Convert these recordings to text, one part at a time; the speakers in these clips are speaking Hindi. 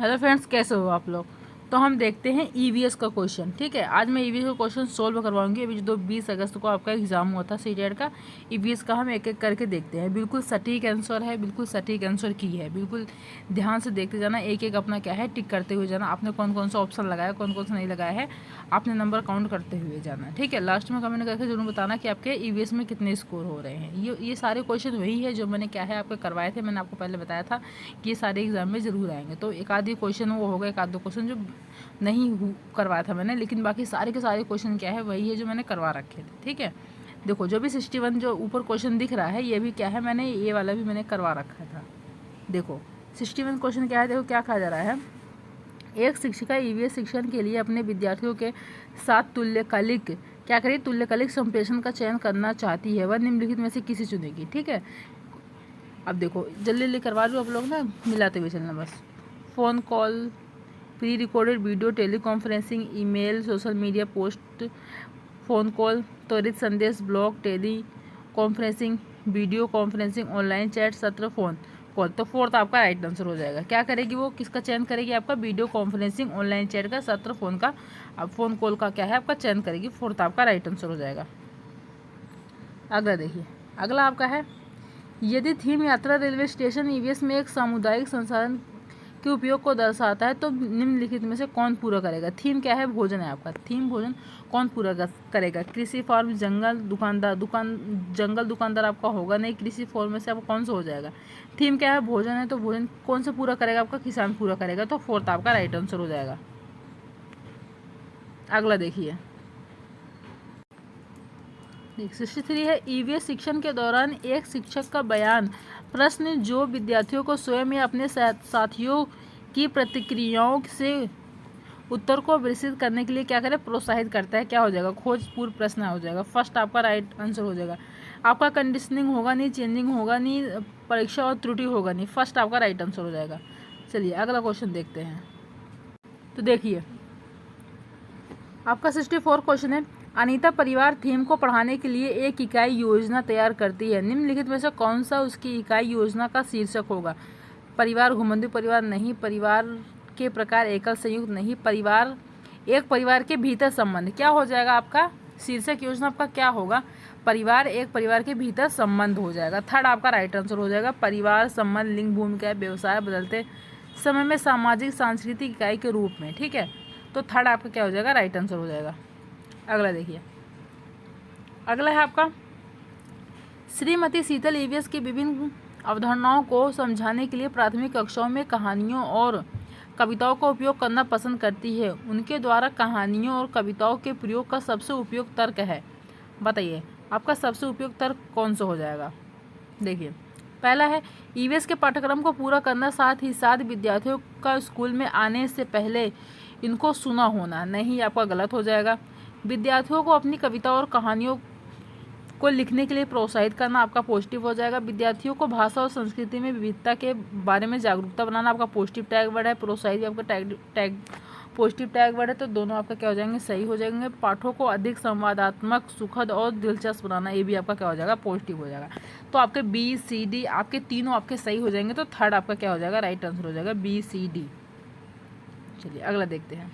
हेलो फ्रेंड्स, कैसे हो आप लोग। तो हम देखते हैं ईवीएस का क्वेश्चन। ठीक है, आज मैं ईवीएस का क्वेश्चन सोल्व करवाऊंगी। अभी जो 20 अगस्त को आपका एग्जाम हुआ था सीटेट का, ईवीएस का हम एक एक करके देखते हैं। बिल्कुल सटीक आंसर है, बिल्कुल सटीक आंसर की है। बिल्कुल ध्यान से देखते जाना, एक एक अपना क्या है टिक करते हुए जाना। आपने कौन कौन सा ऑप्शन लगाया, कौन कौन सा नहीं लगाया है, आपने नंबर काउंट करते हुए जाना। ठीक है, लास्ट में कमेंट करके जरूर बताना कि आपके ईवीएस में कितने स्कोर हो रहे हैं। ये सारे क्वेश्चन वही है जो मैंने क्या है आपको करवाए थे। मैंने आपको पहले बताया था कि ये सारे एग्जाम में ज़रूर आएंगे। तो एक आधी क्वेश्चन वो होगा, एक आध दो क्वेश्चन जो नहीं करवाया था मैंने, लेकिन बाकी सारे के सारे क्वेश्चन क्या है वही है जो मैंने करवा रखे थे। ठीक है, देखो जो भी 61 जो ऊपर क्वेश्चन दिख रहा है ये भी क्या है, मैंने ये वाला भी मैंने करवा रखा था। देखो 61 क्वेश्चन क्या है, देखो क्या कहा जा रहा है। एक शिक्षिका ईवीएस शिक्षण के लिए अपने विद्यार्थियों के साथ तुल्यकालिक क्या करेगी, तुल्यकालिक संप्रेषण का चयन करना चाहती है। वह निम्नलिखित में से किसे चुनेगी। ठीक है, अब देखो जल्दी जल्दी करवा लो आप लोग ना, मिलाते हुए चलना बस। Phone call, pre recorded video, tele conferencing, email, social media post, phone call, त्वरित संदेश, blog, tele conferencing, video conferencing, online chat, सत्र, फ़ोन कॉल। तो फोर्थ आपका राइट आंसर हो जाएगा। क्या करेगी वो, किसका चयन करेगी, आपका वीडियो कॉन्फ्रेंसिंग, ऑनलाइन चैट का, सत्र, फ़ोन का, अब फ़ोन कॉल का क्या है आपका चयन करेगी। फोर्थ आपका राइट आंसर हो जाएगा। अगला देखिए, अगला आपका है, यदि थीम यात्रा रेलवे स्टेशन ईवीएस में एक सामुदायिक संसाधन के उपयोग को दर्शाता है तो निम्नलिखित में से कौन पूरा करेगा। थीम क्या है, भोजन है आपका। थीम भोजन कौन पूरा करेगा। कृषि फार्म, जंगल, दुकानदार, जंगल दुकानदार आपका होगा नहीं। कृषि फार्म में से आपका कौन सा हो जाएगा। थीम क्या है, भोजन है, तो भोजन कौन सा पूरा करेगा आपका, किसान पूरा करेगा। तो फोर्थ आपका राइट आंसर हो जाएगा। अगला देखिए, 63 है, ईवीएस शिक्षण के दौरान एक शिक्षक का बयान प्रश्न जो विद्यार्थियों को स्वयं या अपने साथियों की प्रतिक्रियाओं से उत्तर को विकसित करने के लिए क्या करे, प्रोत्साहित करता है। क्या हो जाएगा, खोज पूर्व प्रश्न हो जाएगा। फर्स्ट आपका राइट आंसर हो जाएगा। आपका कंडीशनिंग होगा नहीं, चेंजिंग होगा नहीं, परीक्षा और त्रुटि होगा नहीं। फर्स्ट आपका राइट आंसर हो जाएगा। चलिए अगला क्वेश्चन देखते हैं। तो देखिए आपका 64 क्वेश्चन है, अनीता परिवार थीम को पढ़ाने के लिए एक इकाई योजना तैयार करती है। निम्नलिखित में से कौन सा उसकी इकाई योजना का शीर्षक होगा। परिवार, घुमंतु परिवार नहीं, परिवार के प्रकार, एकल, संयुक्त नहीं, परिवार, एक परिवार के भीतर संबंध। क्या हो जाएगा आपका शीर्षक योजना आपका क्या होगा, परिवार, एक परिवार के भीतर संबंध हो जाएगा। थर्ड आपका राइट आंसर हो जाएगा, परिवार, संबंध, लिंग, भूमिका, व्यवसाय, बदलते समय में सामाजिक सांस्कृतिक इकाई के रूप में। ठीक है, तो थर्ड आपका क्या हो जाएगा, राइट आंसर हो जाएगा। अगला देखिए, अगला है आपका, श्रीमती शीतल ईवीएस की विभिन्न अवधारणाओं को समझाने के लिए प्राथमिक कक्षाओं में कहानियों और कविताओं का उपयोग करना पसंद करती है। उनके द्वारा कहानियों और कविताओं के प्रयोग का सबसे उपयुक्त तर्क है। बताइए आपका सबसे उपयुक्त तर्क कौन सा हो जाएगा। देखिए पहला है, ईवीएस के पाठ्यक्रम को पूरा करना, साथ ही साथ विद्यार्थियों का स्कूल में आने से पहले इनको सुना होना। नहीं, आपका गलत हो जाएगा। विद्यार्थियों को अपनी कविता और कहानियों को लिखने के लिए प्रोत्साहित करना, आपका पॉजिटिव हो जाएगा। विद्यार्थियों को भाषा और संस्कृति में विविधता के बारे में जागरूकता बनाना, आपका पॉजिटिव टैग वर्ड है। प्रोत्साहित भी आपका टैग पॉजिटिव टैग वर्ड है, तो दोनों आपका क्या हो जाएंगे, सही हो जाएंगे। पाठों को अधिक संवादात्मक, सुखद और दिलचस्प बनाना, ये भी आपका क्या हो जाएगा, पॉजिटिव हो जाएगा। तो आपके बी सी डी आपके तीनों आपके सही हो जाएंगे। तो थर्ड आपका क्या हो जाएगा, राइट आंसर हो जाएगा, बी सी डी। चलिए अगला देखते हैं।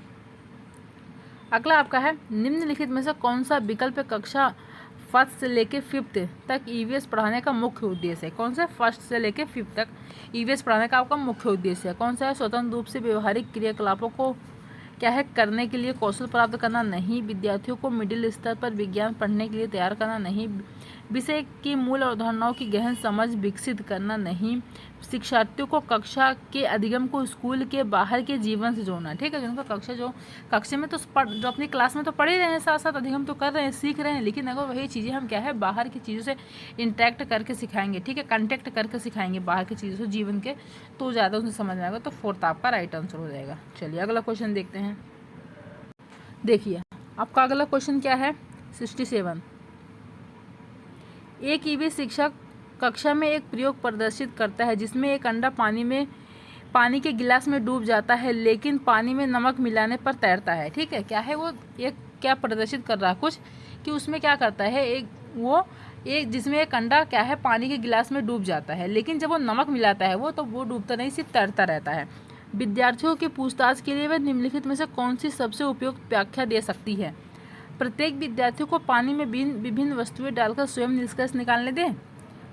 अगला आपका है, निम्नलिखित में से कौन सा विकल्प कक्षा फर्स्ट से लेके फिफ्थ तक ईवीएस पढ़ाने का मुख्य उद्देश्य है। कौन सा, फर्स्ट से लेके फिफ्थ तक ईवीएस पढ़ाने का आपका मुख्य उद्देश्य है। कौन सा है, स्वतंत्र रूप से व्यवहारिक क्रियाकलापों को क्या है करने के लिए कौशल प्राप्त करना। नहीं, विद्यार्थियों को मिडिल स्तर पर विज्ञान पढ़ने के लिए तैयार करना। नहीं, विषय की मूल अवधारणाओं की गहन समझ विकसित करना। नहीं, शिक्षार्थियों को कक्षा के अधिगम को स्कूल के बाहर के जीवन से जोड़ना। ठीक है, जिनका कक्षा में तो जो अपनी क्लास में तो पढ़ ही रहे हैं, साथ साथ अधिगम तो कर रहे हैं, सीख रहे हैं, लेकिन अगर वही चीज़ें हम क्या है बाहर की चीज़ों से इंटरेक्ट करके सिखाएंगे, ठीक है, कंटेक्ट करके सिखाएंगे बाहर की चीज़ों से जीवन के, तो ज़्यादा उन्हें समझ में आएगा। तो फोर्थ आपका राइट आंसर हो जाएगा। चलिए अगला क्वेश्चन देखते हैं। देखिए आपका अगला क्वेश्चन क्या है, 67, एक ईवीएस शिक्षक कक्षा में एक प्रयोग प्रदर्शित करता है जिसमें एक अंडा पानी के गिलास में डूब जाता है लेकिन पानी में नमक मिलाने पर तैरता है। ठीक है, क्या है वो, एक क्या प्रदर्शित कर रहा है कुछ, कि उसमें क्या करता है, एक जिसमें एक अंडा क्या है पानी के गिलास में डूब जाता है, लेकिन जब वो नमक मिलाता है वो, तो वो डूबता नहीं, सिर्फ तैरता रहता है। विद्यार्थियों के पूछताछ के लिए वह निम्नलिखित में से कौन सी सबसे उपयुक्त व्याख्या दे सकती है? प्रत्येक विद्यार्थी को पानी में विभिन्न वस्तुएं डालकर स्वयं निष्कर्ष निकालने दें।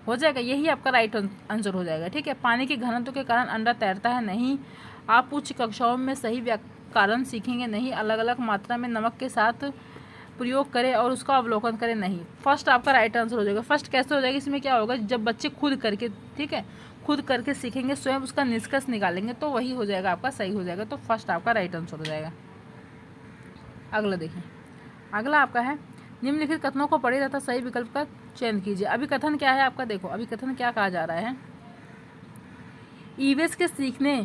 हो जाएगा, यही आपका राइट आंसर हो जाएगा। ठीक है, पानी के घनत्व के कारण अंडा तैरता है। नहीं, आप उच्च कक्षाओं में सही व्याकरण सीखेंगे। नहीं, अलग अलग मात्रा में नमक के साथ प्रयोग करें और उसका अवलोकन करें। नहीं, फर्स्ट आपका राइट आंसर हो जाएगा। फर्स्ट कैसे हो जाएगा? इसमें क्या होगा, जब बच्चे खुद करके, ठीक है, खुद करके सीखेंगे, स्वयं उसका निष्कर्ष निकालेंगे, तो वही हो जाएगा आपका, सही हो जाएगा। तो फर्स्ट आपका राइट आंसर हो जाएगा। अगला देखिए, अगला आपका है निम्नलिखित कथनों को पढ़े तथा सही विकल्प का चयन कीजिए। अभी कथन क्या है आपका? देखो, अभी कथन क्या कहा जा रहा है, ईवीएस के सीखने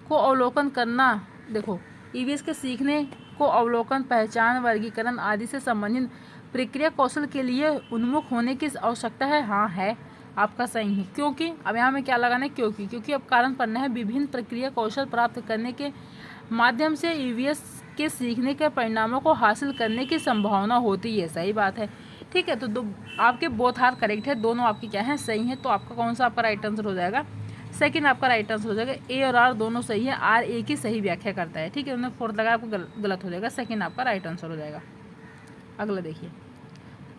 को अवलोकन करना। देखो, ईवीएस के सीखने को अवलोकन, पहचान, वर्गीकरण आदि से संबंधित प्रक्रिया कौशल के लिए उन्मुख होने की आवश्यकता है। हाँ, है आपका सही है। क्योंकि अब यहाँ में क्या लगाना है? क्योंकि अब कारण पढ़ना है। विभिन्न प्रक्रिया कौशल प्राप्त करने के माध्यम से ईवीएस के सीखने के परिणामों को हासिल करने की संभावना होती है। सही बात है। ठीक है, तो दो आपके बोथ आर करेक्ट है, दोनों आपके क्या है? सही है। तो आपका कौन सा आपका राइट आंसर हो जाएगा? सेकंड आपका राइट आंसर हो जाएगा। ए और आर दोनों सही है, आर ए की सही व्याख्या करता है। ठीक है, उन्होंने फोर्थ लगाया, आपको गलत हो जाएगा। सेकंड आपका राइट आंसर हो जाएगा। अगला देखिए,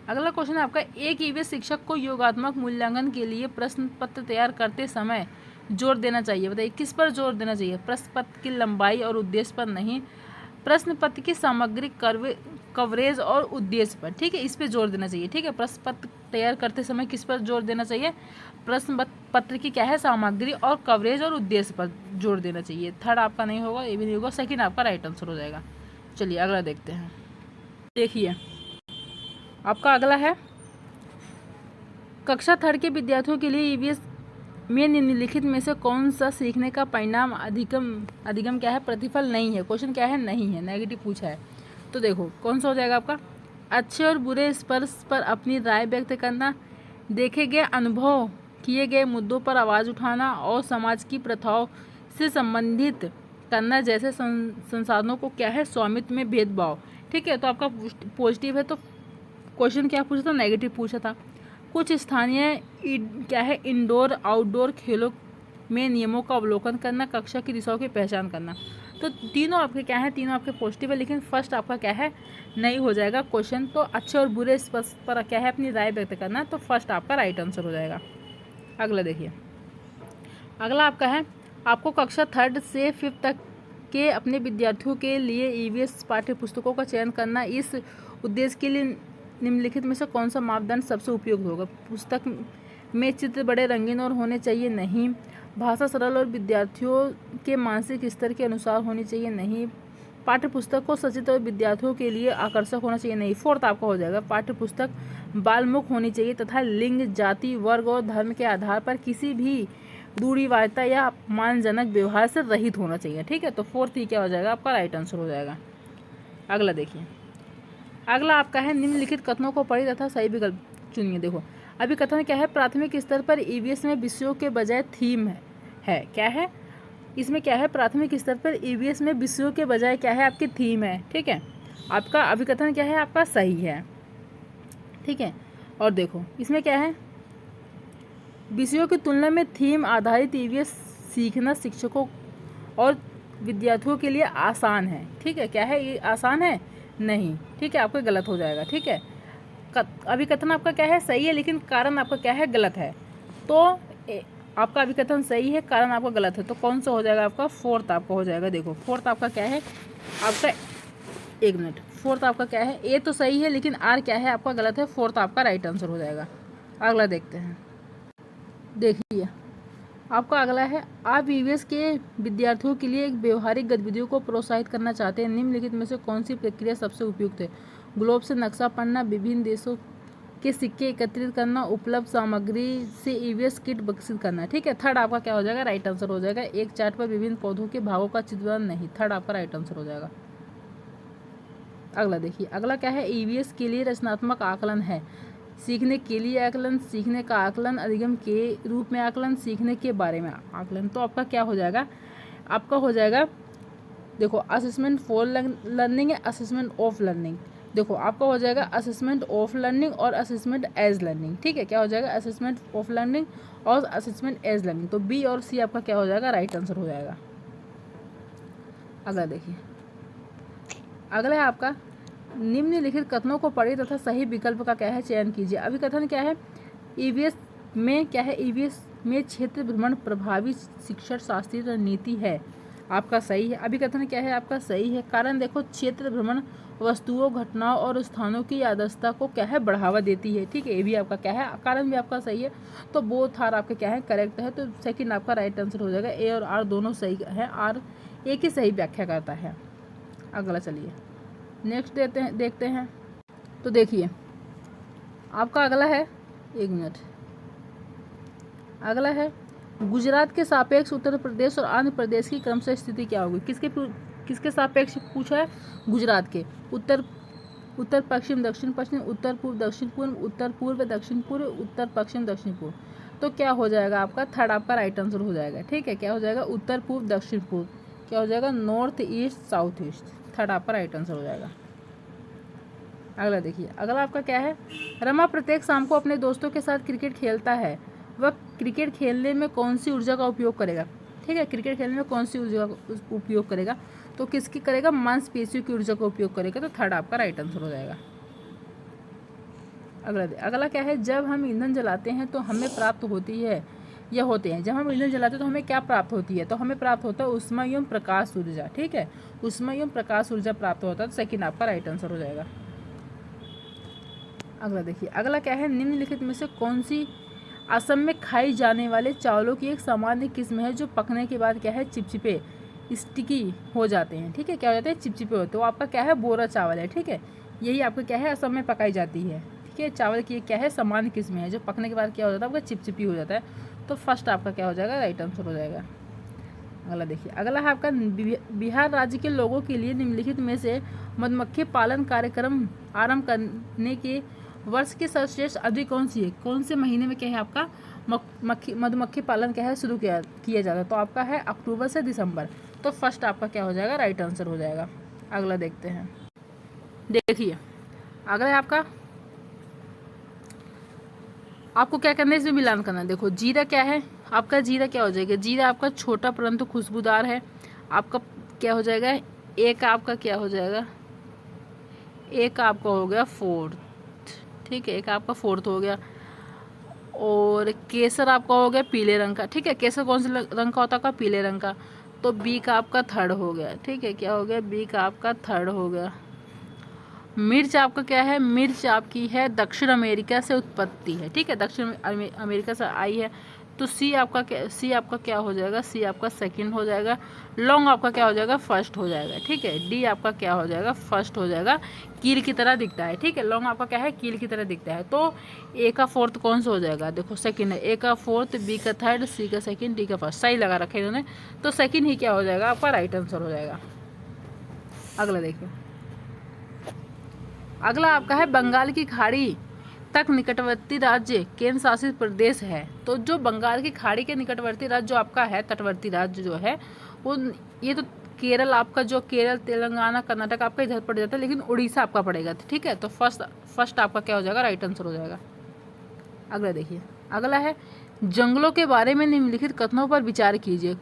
अगला क्वेश्चन है आपका, एक ईवीएस शिक्षक को योगात्मक मूल्यांकन के लिए प्रश्न पत्र तैयार करते समय जोर देना चाहिए। बताइए किस पर जोर देना चाहिए? प्रश्न पत्र की लंबाई और उद्देश्य पर नहीं, प्रश्न पत्र की सामग्री, कवरेज और उद्देश्य पर। ठीक है, इस पे जोर देना चाहिए। ठीक है, प्रश्न पत्र तैयार करते समय किस पर जोर देना चाहिए? प्रश्न पत्र की क्या है? सामग्री और कवरेज और उद्देश्य पर जोर देना चाहिए। थर्ड आपका नहीं होगा, ये भी नहीं होगा। सेकंड आपका राइट आंसर हो जाएगा। चलिए अगला देखते हैं। देखिए, आपका अगला है, कक्षा थर्ड के विद्यार्थियों के लिए ईवीएस में निम्नलिखित में से कौन सा सीखने का परिणाम अधिगम क्या है? प्रतिफल नहीं है। क्वेश्चन क्या है? नहीं है, नेगेटिव पूछा है। तो देखो कौन सा हो जाएगा आपका? अच्छे और बुरे स्पर्श पर अपनी राय व्यक्त करना, देखे गए अनुभव, किए गए मुद्दों पर आवाज़ उठाना और समाज की प्रथाओं से संबंधित करना जैसे संसाधनों को क्या है? स्वामित्व में भेदभाव। ठीक है, तो आपका पॉजिटिव है। तो क्वेश्चन क्या पूछा था? नेगेटिव पूछा था। कुछ स्थानीय क्या है? इंडोर आउटडोर खेलों में नियमों का अवलोकन करना, कक्षा की दिशाओं की पहचान करना। तो तीनों आपके क्या है? तीनों आपके पॉजिटिव है, लेकिन फर्स्ट आपका क्या है? नहीं हो जाएगा क्वेश्चन। तो अच्छे और बुरे स्पर्श पर क्या है? अपनी राय व्यक्त करना। तो फर्स्ट आपका राइट आंसर हो जाएगा। अगला देखिए, अगला आपका है, आपको कक्षा थर्ड से फिफ्थ तक के अपने विद्यार्थियों के लिए ईवीएस पाठ्य पुस्तकों का चयन करना। इस उद्देश्य के लिए निम्नलिखित में से कौन सा मापदंड सबसे उपयुक्त होगा? पुस्तक में चित्र बड़े रंगीन और होने चाहिए। नहीं, भाषा सरल और विद्यार्थियों के मानसिक स्तर के अनुसार होनी चाहिए। नहीं, पाठ्य पुस्तक को सचेत और विद्यार्थियों के लिए आकर्षक होना चाहिए। नहीं, फोर्थ आपका हो जाएगा, पाठ्य पुस्तक बालमुख होनी चाहिए तथा लिंग, जाति, वर्ग और धर्म के आधार पर किसी भी रूढ़िवादिता या अपमानजनक व्यवहार से रहित होना चाहिए। ठीक है, तो फोर्थ ही क्या हो जाएगा? आपका राइट आंसर हो जाएगा। अगला देखिए, अगला आपका है, निम्नलिखित कथनों को पढ़िए तथा सही विकल्प चुनिए। देखो, अभी कथन क्या है? प्राथमिक स्तर पर ईवीएस में विषयों के बजाय थीम है। क्या है इसमें? क्या है? प्राथमिक स्तर पर ईवीएस में विषयों के बजाय क्या है? आपकी थीम है। ठीक है, आपका अभिकथन क्या है? आपका सही है। ठीक है, और देखो इसमें क्या है? विषयों की तुलना में थीम आधारित ईवीएस सीखना शिक्षकों और विद्यार्थियों के लिए आसान है। ठीक है, क्या है? ये आसान है? नहीं। ठीक है, आपका गलत हो जाएगा। ठीक है, अभिकथन आपका क्या है? सही है, लेकिन कारण आपका क्या है? गलत है। तो आपका अभिकथन सही है, कारण आपका गलत है। तो कौन सा हो जाएगा आपका? फोर्थ आपका हो जाएगा। देखो फोर्थ आपका क्या है? आपका एक मिनट, फोर्थ आपका क्या है? ए तो सही है, लेकिन आर क्या है? आपका गलत है। फोर्थ आपका राइट आंसर हो जाएगा। अगला देखते हैं। देखिए, आपका अगला है, आप ईवीएस के विद्यार्थियों के लिए एक व्यवहारिक गतिविधियों को प्रोत्साहित करना चाहते हैं। निम्नलिखित में से कौन सी प्रक्रिया सबसे उपयुक्त है? ग्लोब से नक्शा पढ़ना, विभिन्न देशों के सिक्के एकत्रित करना, उपलब्ध सामग्री से ईवीएस किट विकसित करना। ठीक है, थर्ड आपका क्या हो जाएगा? राइट आंसर हो जाएगा। एक चार्ट पर विभिन्न पौधों के भागों का चित्रण। नहीं, थर्ड आपका राइट आंसर हो जाएगा। अगला देखिए, अगला क्या है? ईवीएस के लिए रचनात्मक आकलन है। सीखने के लिए आकलन, सीखने का आकलन, अधिगम के रूप में आकलन, सीखने के बारे में आकलन। तो आपका क्या हो जाएगा? आपका हो जाएगा, देखो, असेसमेंट फॉर लर्निंग है, असेसमेंट ऑफ लर्निंग। देखो आपका हो जाएगा असेसमेंट ऑफ लर्निंग और असेसमेंट एज लर्निंग। ठीक है, क्या हो जाएगा? असेसमेंट ऑफ लर्निंग और असेसमेंट एज लर्निंग। तो बी और सी आपका क्या हो जाएगा? राइट आंसर हो जाएगा। अगला देखिए, अगला है आपका निम्नलिखित कथनों को पढ़िए तथा सही विकल्प का क्या है चयन कीजिए। अभी कथन क्या है, ईवीएस में क्या है, ईवीएस में क्षेत्र भ्रमण प्रभावी शिक्षण शास्त्रीय रणनीति है, आपका सही है। अभी कथन क्या है, आपका सही है। कारण देखो, क्षेत्र भ्रमण वस्तुओं, घटनाओं और स्थानों की याददाश्त को क्या है बढ़ावा देती है, ठीक है, ये भी आपका क्या है, कारण भी आपका सही है। तो बोथ आर आपके क्या है करेक्ट है, तो सेकंड आपका राइट आंसर हो जाएगा। ए और आर दोनों सही है, आर एक ही सही व्याख्या करता है। अगला चलिए नेक्स्ट देखते हैं। तो देखिए आपका अगला है, एक मिनट, अगला है गुजरात के सापेक्ष उत्तर प्रदेश और आंध्र प्रदेश की क्रमशः स्थिति क्या होगी। किसके सापेक्ष पूछा है, गुजरात के। उत्तर पश्चिम दक्षिण पश्चिम, उत्तर पूर्व दक्षिण पूर्व, उत्तर पूर्व दक्षिण पूर्व, उत्तर पश्चिम दक्षिण पूर्व। तो क्या हो जाएगा आपका, थर्ड आपका राइट आंसर हो जाएगा, ठीक है। क्या हो जाएगा, उत्तर पूर्व दक्षिण पूर्व, क्या हो जाएगा, north east south east, third आपका राइट आंसर हो जाएगा। अगला देखिए, अगला आपका क्या है, रमा प्रत्येक शाम को अपने दोस्तों के साथ क्रिकेट खेलता है, वह क्रिकेट खेलने में कौन सी ऊर्जा का उपयोग करेगा, ठीक है, क्रिकेट खेलने में कौन सी ऊर्जा का उपयोग करेगा, तो किसकी करेगा, मांसपेशियों की ऊर्जा का उपयोग करेगा, तो थर्ड आपका राइट आंसर हो जाएगा। अगला क्या है, जब हम ईंधन जलाते हैं तो हमें प्राप्त होती है या होते हैं, जब हम ईंधन जलाते हैं तो हमें क्या प्राप्त होती है, तो हमें प्राप्त होता है ऊष्मा एवं प्रकाश ऊर्जा, ठीक है, ऊष्मा एवं प्रकाश ऊर्जा प्राप्त होता है, तो सेकंड आपका राइट आंसर हो जाएगा। अगला देखिए, अगला क्या है, निम्नलिखित में से कौन सी असम में खाई जाने वाले चावलों की एक सामान्य किस्म है जो पकने के बाद क्या है, चिपचिपे स्टिकी हो जाते हैं, ठीक है, क्या हो जाते हैं, चिपचिपे होते हैं, तो आपका क्या है, बोरा चावल है, ठीक है, यही आपका क्या है, असम में पकाई जाती है, ठीक है, चावल की क्या है, सामान्य किस्म है जो पकने के बाद क्या हो जाता है, आपका चिपचिपी हो जाता है, तो फर्स्ट आपका क्या हो जाएगा, राइट आंसर हो जाएगा। अगला देखिए, अगला है आपका बिहार राज्य के लोगों के लिए निम्नलिखित में से मधुमक्खी पालन कार्यक्रम आरंभ करने के वर्ष की सर्वश्रेष्ठ अवधि कौन सी है, कौन से महीने में क्या है आपका मधुमक्खी पालन क्या है शुरू किया जाता है, तो आपका है अक्टूबर से दिसंबर, तो फर्स्ट आपका क्या हो जाएगा, राइट आंसर हो जाएगा। अगला देखते हैं, देखिए अगला है आपको क्या करना है, इसमें मिलान करना है। देखो जीरा क्या है आपका, जीरा क्या हो जाएगा, जीरा आपका छोटा परंतु खुशबूदार है, आपका क्या हो जाएगा, एक आपका क्या हो जाएगा, एक आपका हो गया फोर्थ, ठीक है, एक आपका फोर्थ हो गया। और केसर आपका हो गया पीले रंग का, ठीक है, केसर कौन से रंग का होता है, पीले रंग का, तो बी का आपका थर्ड हो गया, ठीक है, क्या हो गया, बी का आपका थर्ड हो गया। मिर्च आपका क्या है, मिर्च आपकी है दक्षिण अमेरिका से उत्पत्ति है, ठीक है, दक्षिण अमेरिका से आई है, तो सी आपका क्या हो जाएगा, सी आपका सेकंड हो जाएगा। लौंग आपका क्या हो जाएगा, फर्स्ट हो जाएगा, ठीक है, डी आपका क्या हो जाएगा, फर्स्ट हो जाएगा, कील की तरह दिखता है, ठीक है, लौंग आपका क्या है, कील की तरह दिखता है, तो ए का फोर्थ कौन सा हो जाएगा, देखो सेकंड है, ए का फोर्थ, बी का थर्ड, सी का सेकंड, डी का फर्स्ट, सही लगा रखा है इन्होंने, तो सेकंड ही क्या हो जाएगा, आपका राइट आंसर हो जाएगा। अगला देखिए, अगला आपका है बंगाल की खाड़ी तक निकटवर्ती राज्य केंद्र शासित प्रदेश है, तो जो बंगाल की खाड़ी के निकटवर्ती राज्य जो आपका है, तटवर्ती राज्य जो है वो, ये तो केरल आपका, जो केरल तेलंगाना कर्नाटक आपका इधर पड़ जाता है, लेकिन उड़ीसा आपका पड़ेगा, ठीक है, तो फर्स्ट आपका क्या हो जाएगा, राइट आंसर हो जाएगा। अगला देखिए, अगला है जंगलों के बारे में निम्नलिखित कथनों पर विचार कीजिए।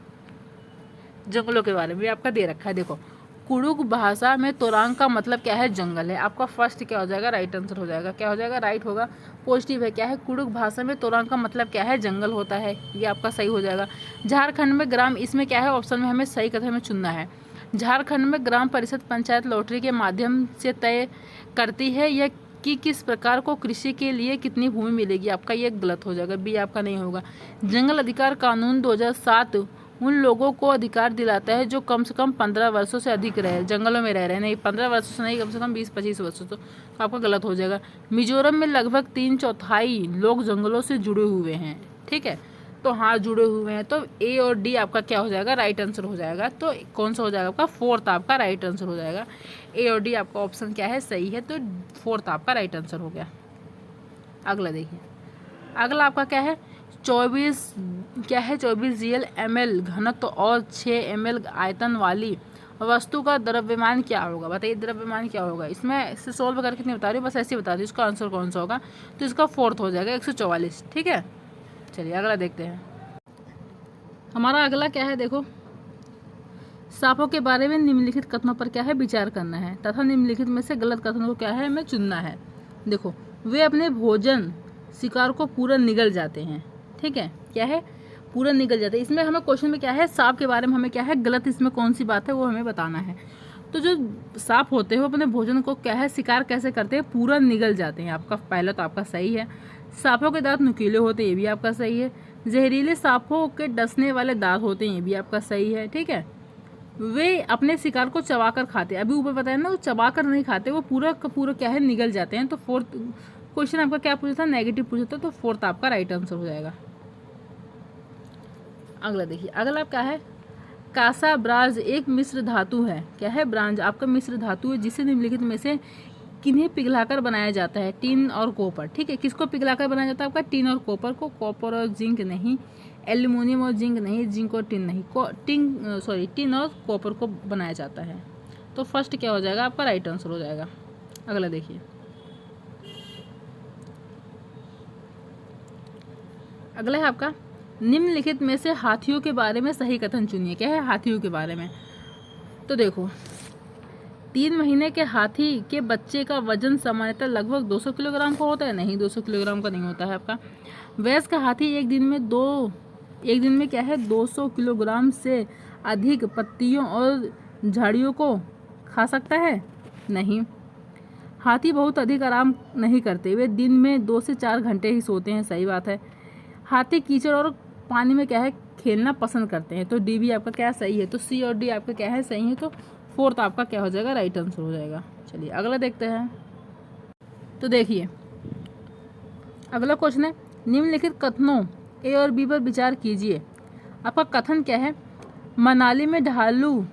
जंगलों के बारे में आपका दे रखा है, देखो कुड़ुक भाषा में तोरांग का मतलब क्या है, जंगल है, आपका फर्स्ट क्या हो जाएगा, राइट आंसर हो जाएगा, क्या हो जाएगा, राइट होगा, पॉजिटिव है, क्या है, कुड़ुक भाषा में तोरांग का मतलब क्या है, जंगल होता है, ये आपका सही हो जाएगा। झारखंड में ग्राम, इसमें क्या है, ऑप्शन में हमें सही कथन में चुनना है। झारखंड में ग्राम परिषद पंचायत लॉटरी के माध्यम से तय करती है यह कि किस प्रकार को कृषि के लिए कितनी भूमि मिलेगी, आपका ये गलत हो जाएगा, बी आपका नहीं होगा। जंगल अधिकार कानून 2007 उन लोगों को अधिकार दिलाता है जो कम से कम 15 वर्षों से अधिक रहे जंगलों में रह रहे हैं, नहीं 15 वर्षों से नहीं, कम से कम 20-25 वर्षों, तो आपका गलत हो जाएगा। मिजोरम में लगभग 3/4 लोग जंगलों से जुड़े हुए हैं, ठीक है, तो हाँ जुड़े हुए हैं, तो ए और डी आपका क्या हो जाएगा, राइट आंसर हो जाएगा, तो कौन सा हो जाएगा आपका, फोर्थ आपका राइट आंसर हो जाएगा। ए और डी आपका ऑप्शन क्या है, सही है, तो फोर्थ आपका राइट आंसर हो गया। अगला देखिए, अगला आपका क्या है, 24 GL/ml घनत्व और 6 ml आयतन वाली वस्तु का द्रव्यमान क्या होगा, बताइए द्रव्यमान क्या होगा, इसमें इसे सोल्व करके नहीं बता रही हूँ, बस ऐसे ही बता दी, इसका आंसर कौन सा होगा, तो इसका फोर्थ हो जाएगा 144, ठीक है। चलिए अगला देखते हैं, हमारा अगला क्या है, देखो सांपों के बारे में निम्नलिखित कथनों पर क्या है विचार करना है तथा निम्नलिखित में से गलत कथनों को क्या है हमें चुनना है। देखो, वे अपने भोजन शिकार को पूरा निगल जाते हैं। ठीक है, क्या है पूरा निगल जाते हैं। इसमें हमें क्वेश्चन में क्या है सांप के बारे में हमें क्या है गलत इसमें कौन सी बात है वो हमें बताना है। तो जो सांप होते हैं वो अपने भोजन को क्या है शिकार कैसे करते हैं पूरा निगल जाते हैं। आपका पहला तो आपका सही है। सांपों के दांत नुकीले होते हैं ये भी आपका सही है। जहरीले सांपों के डसने वाले दांत होते हैं ये भी आपका सही है। ठीक है, वे अपने शिकार को चबाकर खाते हैं। अभी ऊपर बताया ना वो चबाकर नहीं खाते, वो पूरा का पूरा क्या है निगल जाते हैं। तो फोर्थ क्वेश्चन आपका क्या पूछा था नेगेटिव पूछा था, तो फोर्थ आपका राइट आंसर हो जाएगा। अगला देखिए, अगला क्या है कासा ब्राज एक मिश्र धातु है। क्या है ब्रांज आपका मिश्र धातु है जिसे निम्नलिखित में से किन्हें पिघलाकर बनाया जाता है। टिन और कॉपर। ठीक है, किसको पिघलाकर बनाया जाता है आपका टिन और कॉपर को। कॉपर और जिंक नहीं, एल्यूमिनियम और जिंक नहीं, जिंक और टिन नहीं, टिन और कॉपर को बनाया जाता है। तो फर्स्ट क्या हो जाएगा आपका राइट आंसर हो जाएगा। अगला देखिए, अगला है आपका निम्नलिखित में से हाथियों के बारे में सही कथन चुनिए। क्या है हाथियों के बारे में, तो देखो 3 महीने के हाथी के बच्चे का वजन सामान्यतः लगभग 200 किलोग्राम का होता है। नहीं, 200 किलोग्राम का नहीं होता है आपका। वयस्क हाथी एक दिन में क्या है 200 किलोग्राम से अधिक पत्तियों और झाड़ियों को खा सकता है। नहीं, हाथी बहुत अधिक आराम नहीं करते, वे दिन में 2 से 4 घंटे ही सोते हैं। सही बात है। हाथी कीचड़ और पानी में क्या है खेलना पसंद करते हैं। तो डी भी आपका क्या सही है। तो सी और डी आपका क्या है सही है। तो फोर्थ आपका क्या हो जाएगा राइट आंसर हो जाएगा। चलिए अगला देखते हैं। तो देखिए अगला क्वेश्चन है निम्नलिखित कथनों ए और बी पर विचार कीजिए। आपका कथन क्या है मनाली में ढालू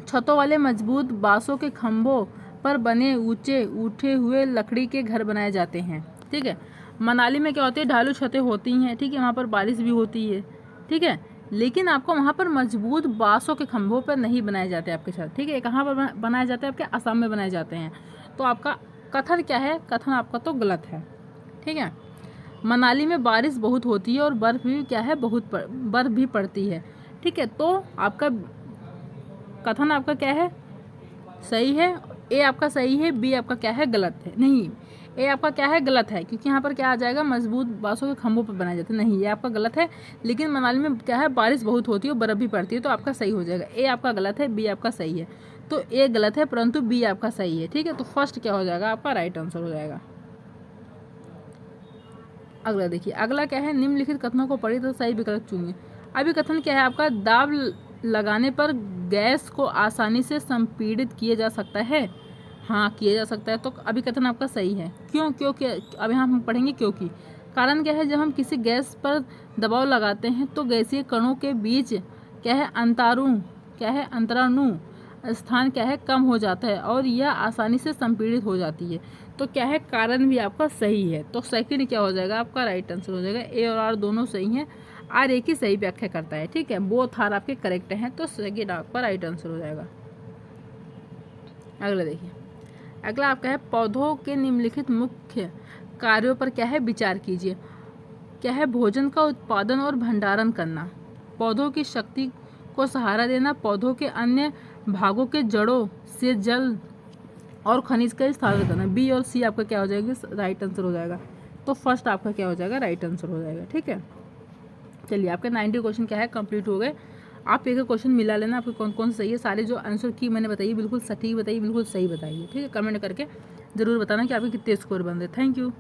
छतों वाले मजबूत बांसों के खंभों पर बने ऊंचे उठे हुए लकड़ी के घर बनाए जाते हैं। ठीक है, मनाली में क्या होती है ढालू छतें होती हैं। ठीक है, वहाँ पर बारिश भी होती है। ठीक है, लेकिन आपको वहाँ पर मजबूत बांसों के खंभों पर नहीं बनाए जाते आपके साथ। ठीक है, कहाँ पर बनाए जाते हैं आपके असम में बनाए जाते हैं। तो आपका कथन क्या है कथन आपका तो गलत है। ठीक है, मनाली में बारिश बहुत होती है और बर्फ़ भी क्या है बर्फ़ भी पड़ती है। ठीक है, तो आपका कथन आपका क्या है सही है। ए आपका सही है, बी आपका क्या है गलत है। नहीं, ए आपका क्या है गलत है क्योंकि यहाँ पर क्या आ जाएगा मजबूत बांसों के खंभों पर बनाए जाते हैं। नहीं, ये आपका गलत है। लेकिन मनाली में क्या है बारिश बहुत होती है और बर्फ़ भी पड़ती है। तो आपका सही हो जाएगा। ए आपका गलत है, बी आपका सही है। तो ए गलत है परंतु बी आपका सही है। ठीक है, तो फर्स्ट क्या हो जाएगा आपका राइट आंसर हो जाएगा। अगला देखिए, अगला क्या है निम्नलिखित कथनों को पढ़िए तो सही विकल्प चुनिए। अभी कथन क्या है आपका दाब लगाने पर गैस को आसानी से संपीड़ित किया जा सकता है। हाँ, किया जा सकता है। तो अभी कथन आपका सही है। क्योंकि अब यहाँ हम पढ़ेंगे क्योंकि कारण क्या है जब हम किसी गैस पर दबाव लगाते हैं तो गैसीय कणों के बीच क्या है अंतराणु स्थान क्या है कम हो जाता है और यह आसानी से संपीड़ित हो जाती है। तो क्या है कारण भी आपका सही है। तो सेकंड क्या हो जाएगा आपका राइट आंसर हो जाएगा। ए और आर दोनों सही हैं। आर एक ही सही व्याख्या करता है। ठीक है, बोथ आर आपके करेक्ट हैं। तो सेकंड आपका राइट आंसर हो जाएगा। अगला देखिए, अगला आपका है पौधों के निम्नलिखित मुख्य कार्यों पर क्या है विचार कीजिए। क्या है भोजन का उत्पादन और भंडारण करना, पौधों की शक्ति को सहारा देना, पौधों के अन्य भागों के जड़ों से जल और खनिज का स्थापना करना। बी और सी आपका क्या हो जाएगा राइट आंसर हो जाएगा। तो फर्स्ट आपका क्या हो जाएगा राइट आंसर हो जाएगा। ठीक है, चलिए आपके 90 क्वेश्चन क्या है कंप्लीट हो गए। आप एक क्वेश्चन मिला लेना आपके कौन कौन सही है। सारे जो आंसर की मैंने बताइए बिल्कुल सटीक बताइए, बिल्कुल सही बताइए। ठीक है, कमेंट करके ज़रूर बताना कि आपके कितने स्कोर बन रहे। Thank you.